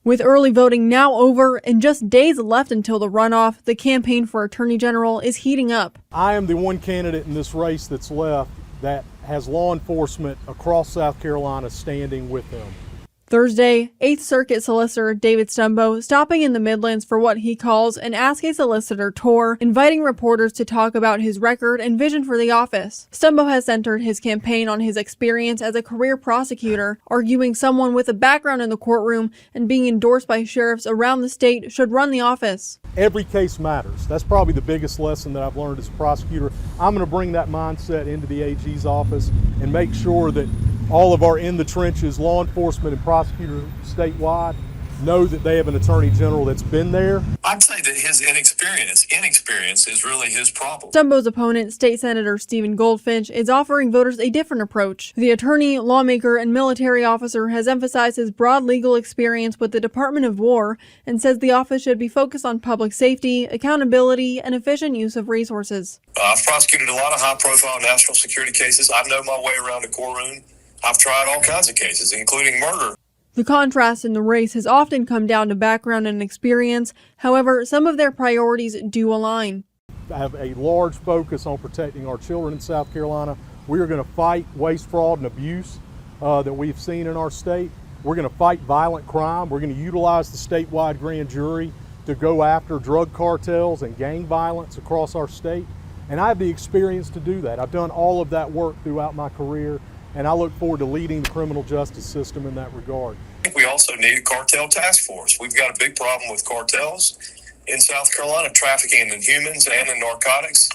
With early voting now over and just days left until the runoff, the campaign for Attorney General is heating up. I am the one candidate in this race that's left that has law enforcement across South Carolina standing with them. Thursday, 8th Circuit Solicitor David Stumbo stopping in the Midlands for what he calls an Ask a Solicitor tour, inviting reporters to talk about his record and vision for the office. Stumbo has centered his campaign on his experience as a career prosecutor, arguing someone with a background in the courtroom and being endorsed by sheriffs around the state should run the office. Every case matters. That's probably the biggest lesson that I've learned as a prosecutor. I'm going to bring that mindset into the AG's office and make sure that all of our in the trenches law enforcement and prosecutors statewide know that they have an attorney general that's been there. I'd say that his inexperience is really his problem. Stumbo's opponent, State Senator Stephen Goldfinch, is offering voters a different approach. The attorney, lawmaker, and military officer has emphasized his broad legal experience with the Department of War and says the office should be focused on public safety, accountability, and efficient use of resources. I've prosecuted a lot of high-profile national security cases. I know my way around a courtroom. I've tried all kinds of cases, including murder. The contrast in the race has often come down to background and experience. However, some of their priorities do align. I have a large focus on protecting our children in South Carolina. We are going to fight waste, fraud, and abuse that we've seen in our state. We're going to fight violent crime. We're going to utilize the statewide grand jury to go after drug cartels and gang violence across our state. And I have the experience to do that. I've done all of that work throughout my career, and I look forward to leading the criminal justice system in that regard. I think we also need a cartel task force. We've got a big problem with cartels in South Carolina, trafficking in humans and in narcotics.